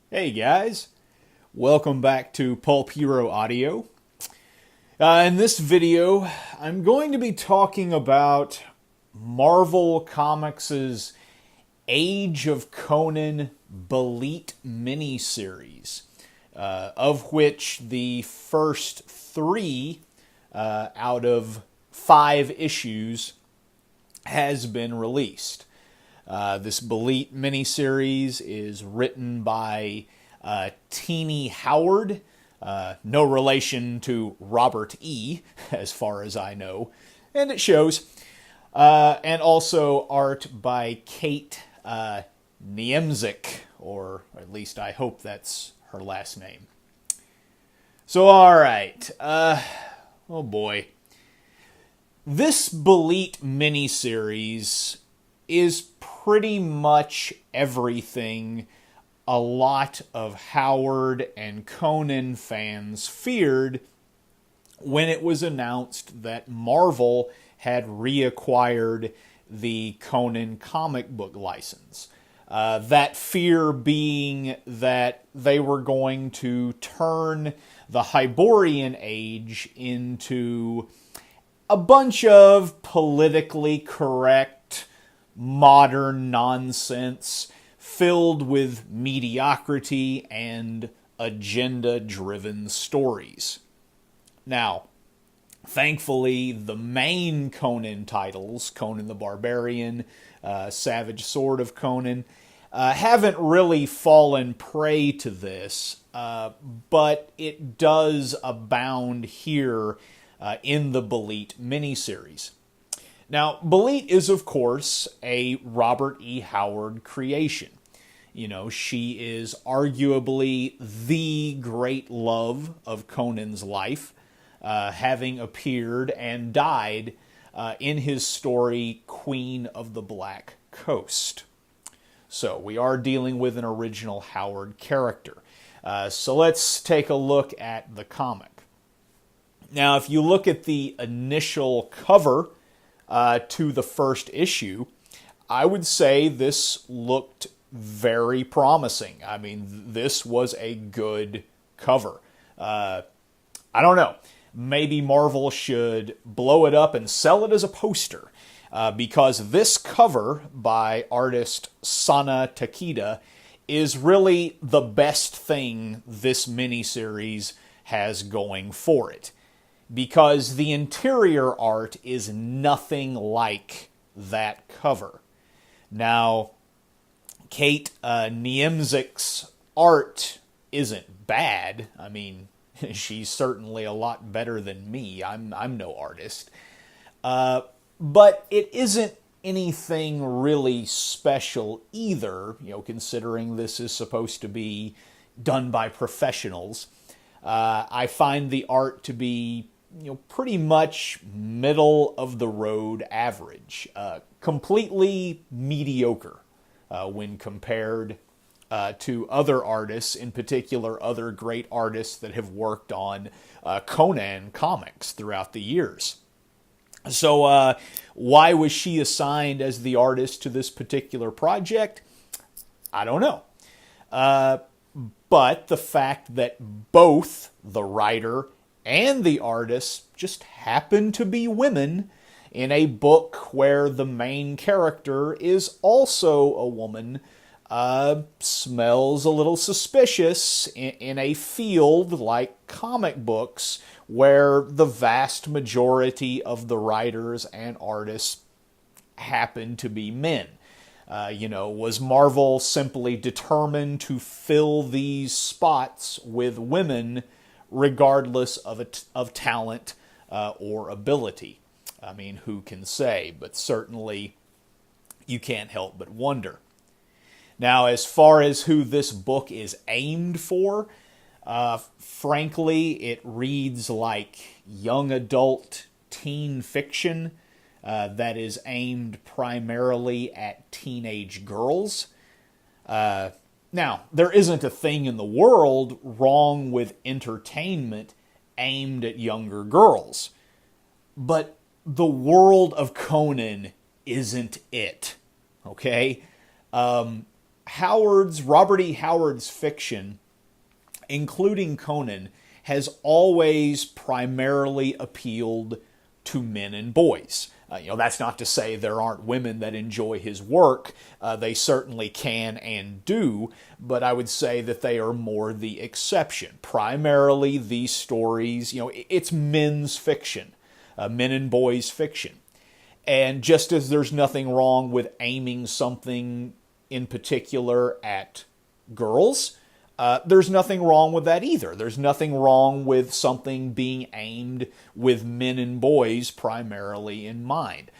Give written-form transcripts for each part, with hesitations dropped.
Hey guys, welcome back to Pulp Hero Audio. In this video, I'm going to be talking about Marvel Comics' Age of Conan Bêlit miniseries, of which the first three out of 5 issues has been released. This Bêlit miniseries is written by Tini Howard, no relation to Robert E., as far as I know, and it shows. And also art by Kate Niemczyk, or at least I hope that's her last name. So, alright. Oh boy. This Bêlit miniseries is pretty much everything a lot of Howard and Conan fans feared when it was announced that Marvel had reacquired the Conan comic book license. That fear being that they were going to turn the Hyborian Age into a bunch of politically correct modern nonsense filled with mediocrity and agenda-driven stories. Now, thankfully, the main Conan titles, Conan the Barbarian, Savage Sword of Conan, haven't really fallen prey to this, but it does abound here in the Bêlit miniseries. Now, Bêlit is, of course, a Robert E. Howard creation. You know, she is arguably the great love of Conan's life, having appeared and died in his story, Queen of the Black Coast. So, we are dealing with an original Howard character. So let's take a look at the comic. Now, if you look at the initial cover to the first issue, I would say this looked very promising. I mean, this was a good cover. I don't know. Maybe Marvel should blow it up and sell it as a poster, because this cover by artist Sana Takeda is really the best thing this miniseries has going for it. Because the interior art is nothing like that cover. Now, Kate Niemczyk's art isn't bad. I mean, she's certainly a lot better than me. I'm no artist. But it isn't anything really special either, you know, considering this is supposed to be done by professionals. I find the art to be, you know, pretty much middle of the road average, completely mediocre when compared to other artists, in particular other great artists that have worked on Conan comics throughout the years. So why was she assigned as the artist to this particular project? I don't know. But the fact that both the writer and the artist just happen to be women in a book where the main character is also a woman smells a little suspicious in a field like comic books where the vast majority of the writers and artists happen to be men. Was Marvel simply determined to fill these spots with women regardless of talent or ability? I mean, who can say? But certainly you can't help but wonder. Now, as far as who this book is aimed for, frankly, it reads like young adult teen fiction that is aimed primarily at teenage girls. Now, there isn't a thing in the world wrong with entertainment aimed at younger girls. But the world of Conan isn't it, okay? Robert E. Howard's fiction, including Conan, has always primarily appealed to men and boys. That's not to say there aren't women that enjoy his work. They certainly can and do, but I would say that they are more the exception. Primarily, these stories, it's men's fiction, men and boys fiction. And just as there's nothing wrong with aiming something in particular at girls, there's nothing wrong with that either. There's nothing wrong with something being aimed with men and boys primarily in mind.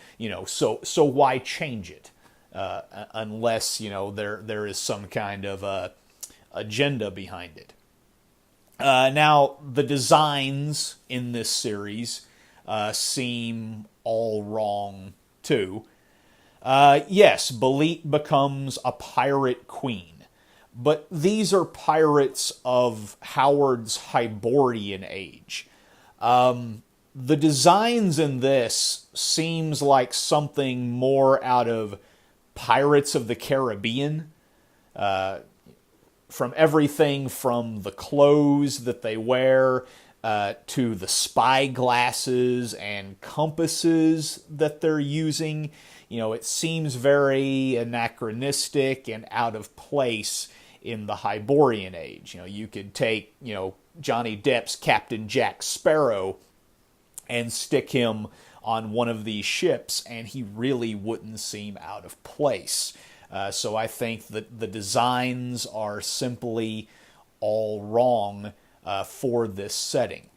So why change it unless there is some kind of agenda behind it. Now the designs in this series seem all wrong too. Yes, Bêlit becomes a pirate queen. But these are pirates of Howard's Hyborian age. The designs in this seems like something more out of Pirates of the Caribbean. From everything from the clothes that they wear to the spy glasses and compasses that they're using. It seems very anachronistic and out of place in the Hyborian age. You could take, Johnny Depp's Captain Jack Sparrow and stick him on one of these ships, and he really wouldn't seem out of place. So I think that the designs are simply all wrong for this setting.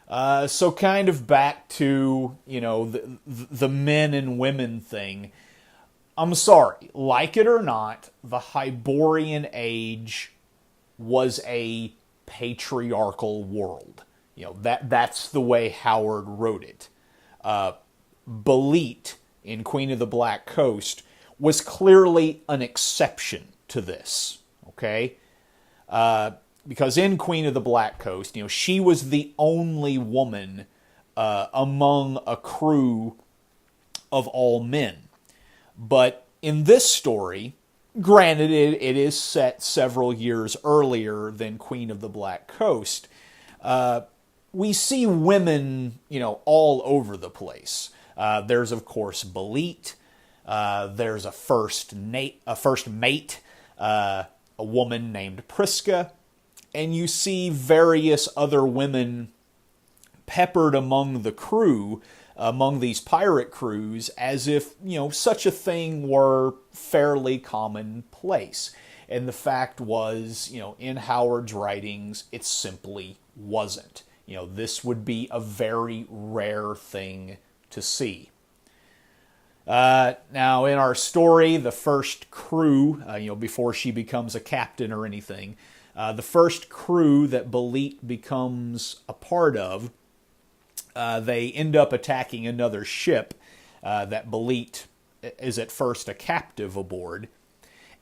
So kind of back to, the men and women thing. I'm sorry, like it or not, the Hyborian age was a patriarchal world. That's the way Howard wrote it. Bêlit in Queen of the Black Coast was clearly an exception to this, okay? Because in Queen of the Black Coast, she was the only woman among a crew of all men. But in this story, granted it is set several years earlier than Queen of the Black Coast, we see women, all over the place. There's, of course, Bêlit. There's a first mate, a woman named Prisca. And you see various other women peppered among the crew, among these pirate crews, as if, such a thing were fairly commonplace. And the fact was, in Howard's writings, it simply wasn't. This would be a very rare thing to see. Now, in our story, the first crew, before she becomes a captain or anything, the first crew that Bêlit becomes a part of, they end up attacking another ship that Bêlit is at first a captive aboard.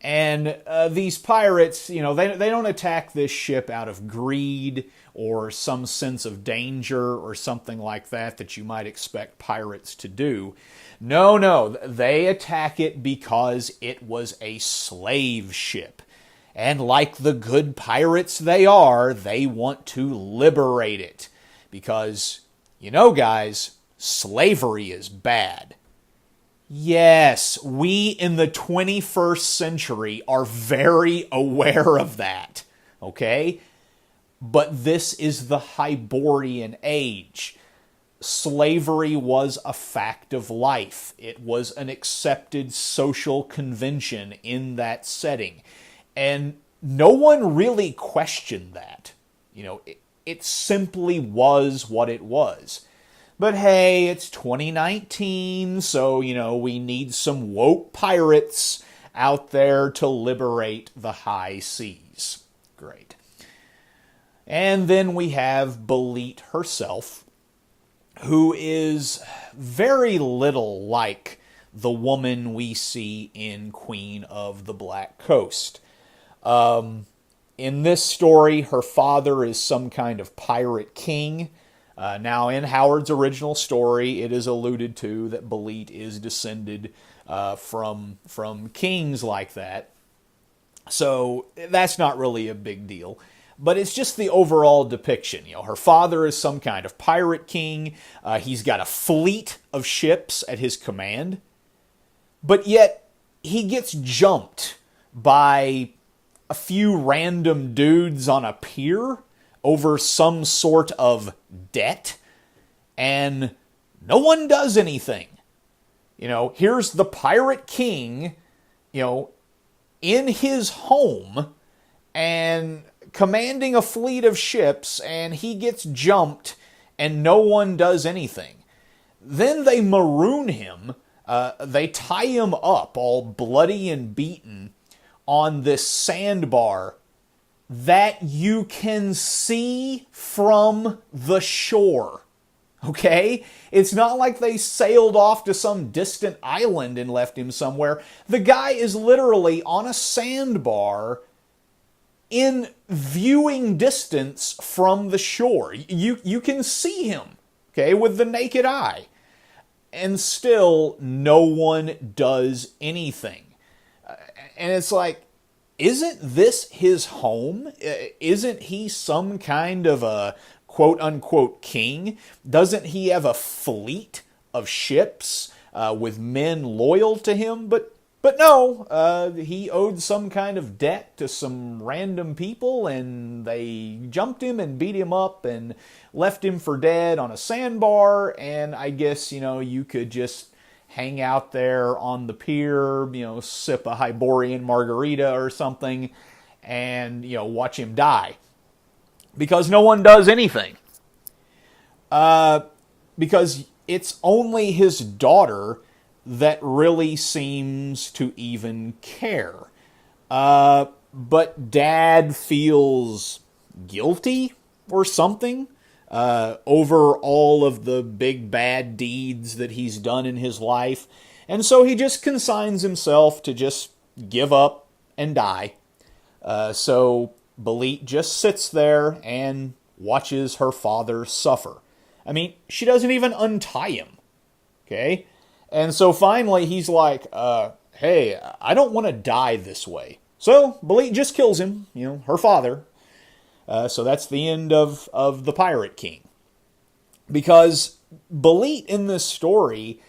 And these pirates, they don't attack this ship out of greed or some sense of danger or something like that you might expect pirates to do. No, they attack it because it was a slave ship. And like the good pirates they are, they want to liberate it. Because, guys, slavery is bad. Yes, we in the 21st century are very aware of that, okay? But this is the Hyborian age. Slavery was a fact of life. It was an accepted social convention in that setting. And no one really questioned that. It simply was what it was. But hey, it's 2019, so, we need some woke pirates out there to liberate the high seas. Great. And then we have Bêlit herself, who is very little like the woman we see in Queen of the Black Coast. In this story, her father is some kind of pirate king. Now, in Howard's original story, it is alluded to that Bêlit is descended from kings like that. So that's not really a big deal. But it's just the overall depiction. Her father is some kind of pirate king. He's got a fleet of ships at his command. But yet, he gets jumped by a few random dudes on a pier over some sort of debt. And no one does anything. Here's the pirate king, in his home and commanding a fleet of ships, and he gets jumped and no one does anything. Then they maroon him. They tie him up all bloody and beaten on this sandbar that you can see from the shore. Okay? It's not like they sailed off to some distant island and left him somewhere. The guy is literally on a sandbar in viewing distance from the shore. You can see him, okay, with the naked eye. And still, no one does anything. And it's like, isn't this his home? Isn't he some kind of a quote-unquote king? Doesn't he have a fleet of ships with men loyal to him? But no, he owed some kind of debt to some random people, and they jumped him and beat him up and left him for dead on a sandbar. And I guess, you could just hang out there on the pier, sip a Hyborian margarita or something, and, watch him die. Because no one does anything. Because it's only his daughter that really seems to even care. But Dad feels guilty or something over all of the big bad deeds that he's done in his life. And so he just consigns himself to just give up and die. So Bêlit just sits there and watches her father suffer. I mean, she doesn't even untie him. Okay? And so finally he's like, hey, I don't want to die this way. So Bêlit just kills him, her father. So that's the end of the Pirate King. Because Bêlit in this story,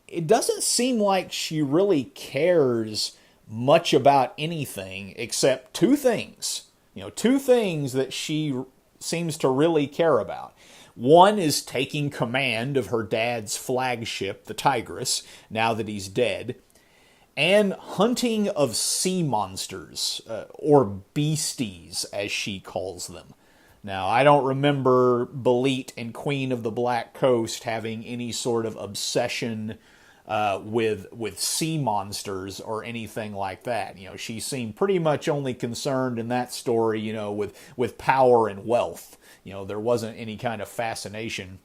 it doesn't seem like she really cares much about anything except two things. Two things that she seems to really care about. One is taking command of her dad's flagship, the Tigress, now that he's dead, and hunting of sea monsters, or beasties, as she calls them. Now, I don't remember Bêlit and Queen of the Black Coast having any sort of obsession with sea monsters or anything like that. She seemed pretty much only concerned in that story, with power and wealth. There wasn't any kind of fascination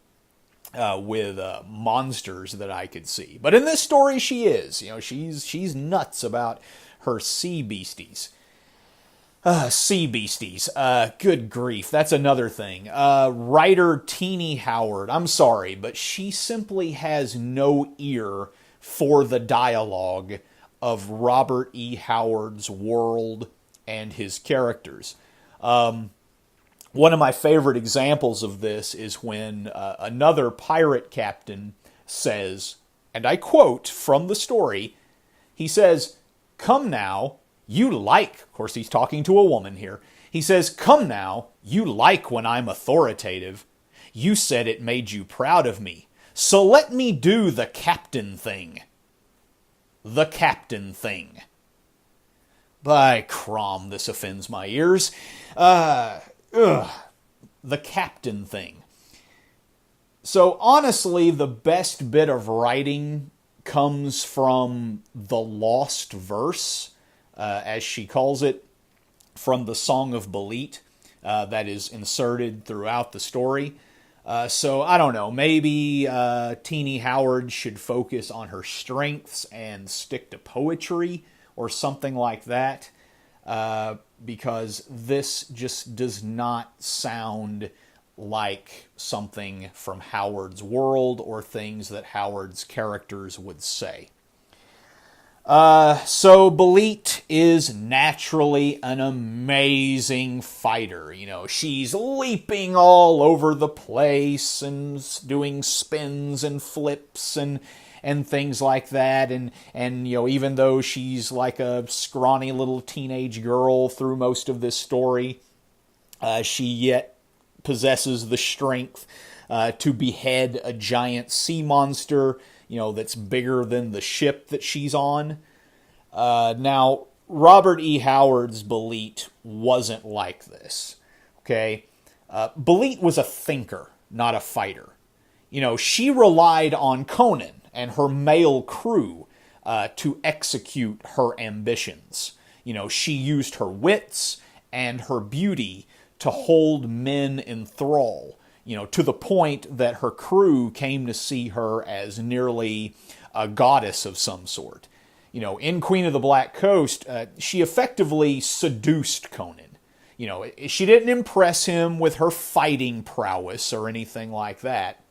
with monsters that I could see. But in this story, she is. She's nuts about her sea beasties. Sea beasties. Good grief. That's another thing. Writer Tini Howard, I'm sorry, but she simply has no ear for the dialogue of Robert E. Howard's world and his characters. One of my favorite examples of this is when another pirate captain says, and I quote from the story, he says, "Come now, you like," of course he's talking to a woman here, he says, "Come now, you like when I'm authoritative. You said it made you proud of me, so let me do the captain thing." The captain thing. By crom, this offends my ears. The captain thing. So honestly, the best bit of writing comes from the lost verse, as she calls it, from the Song of Bêlit, that is inserted throughout the story. So I don't know, maybe Tini Howard should focus on her strengths and stick to poetry or something like that. Because this just does not sound like something from Howard's world or things that Howard's characters would say. So Bêlit is naturally an amazing fighter. You know, she's leaping all over the place and doing spins and flips and things like that. And you know, even though she's like a scrawny little teenage girl through most of this story, she yet possesses the strength to behead a giant sea monster, you know, that's bigger than the ship that she's on. Now, Robert E. Howard's Bêlit wasn't like this, okay? Bêlit was a thinker, not a fighter. You know, she relied on Conan and her male crew to execute her ambitions. You know, she used her wits and her beauty to hold men in thrall, you know, to the point that her crew came to see her as nearly a goddess of some sort. You know, in Queen of the Black Coast, she effectively seduced Conan. You know, she didn't impress him with her fighting prowess or anything like that.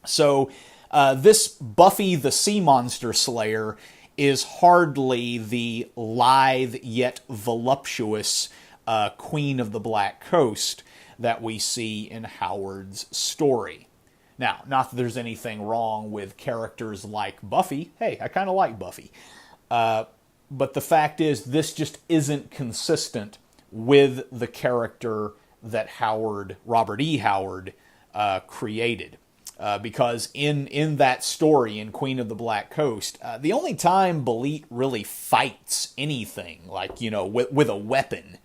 So, this Buffy the Sea Monster Slayer is hardly the lithe yet voluptuous Queen of the Black Coast that we see in Howard's story. Now, not that there's anything wrong with characters like Buffy. Hey, I kind of like Buffy. But the fact is, this just isn't consistent with the character that Robert E. Howard, created. Because in that story, in Queen of the Black Coast, the only time Bêlit really fights anything, like, you know, with a weapon,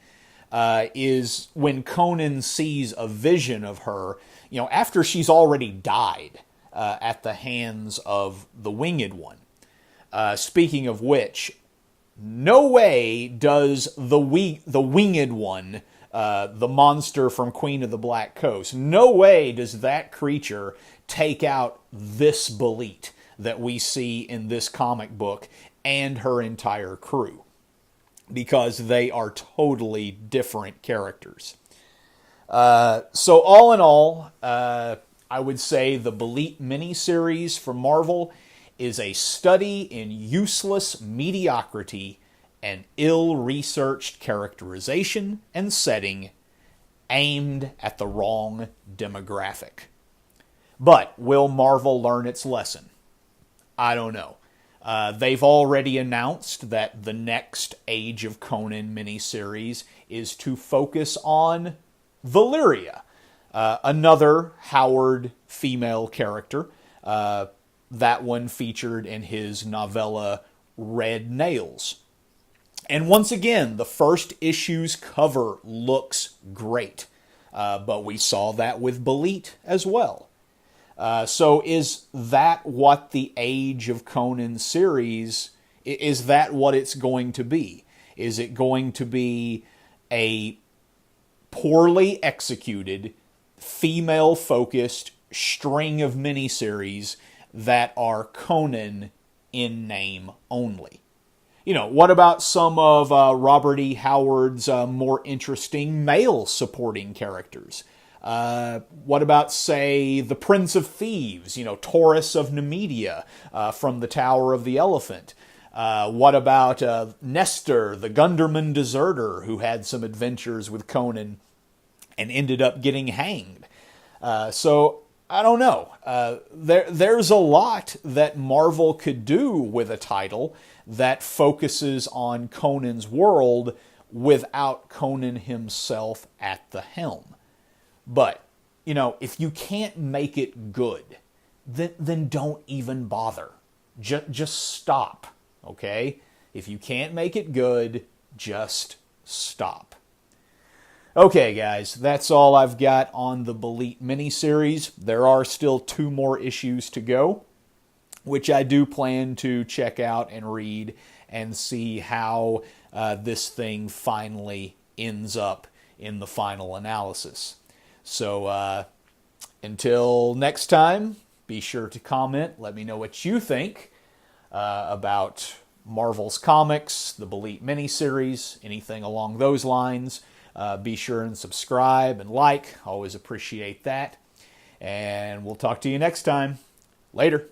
is when Conan sees a vision of her, you know, after she's already died at the hands of the Winged One. Speaking of which, no way does the Winged One, the monster from Queen of the Black Coast, no way does that creature take out this Bêlit that we see in this comic book and her entire crew, because they are totally different characters. So all in all, I would say the Bêlit miniseries from Marvel is a study in useless mediocrity and ill-researched characterization and setting aimed at the wrong demographic. But will Marvel learn its lesson? I don't know. They've already announced that the next Age of Conan miniseries is to focus on Valyria, another Howard female character. That one featured in his novella Red Nails. And once again, the first issue's cover looks great. But we saw that with Bêlit as well. So is that what the Age of Conan series, is that what it's going to be? Is it going to be a poorly executed, female-focused string of miniseries that are Conan in name only? You know, what about some of Robert E. Howard's more interesting male supporting characters? What about, say, the Prince of Thieves, you know, Taurus of Nemedia from the Tower of the Elephant? What about Nestor, the Gunderman deserter, who had some adventures with Conan and ended up getting hanged? So, I don't know. There's a lot that Marvel could do with a title that focuses on Conan's world without Conan himself at the helm. But, you know, if you can't make it good, then don't even bother. Just stop, okay? If you can't make it good, just stop. Okay, guys, that's all I've got on the Bêlit miniseries. There are still 2 more issues to go, which I do plan to check out and read and see how this thing finally ends up in the final analysis. So until next time, be sure to comment. Let me know what you think about Marvel's comics, the Bêlit miniseries, anything along those lines. Be sure and subscribe and like. Always appreciate that. And we'll talk to you next time. Later.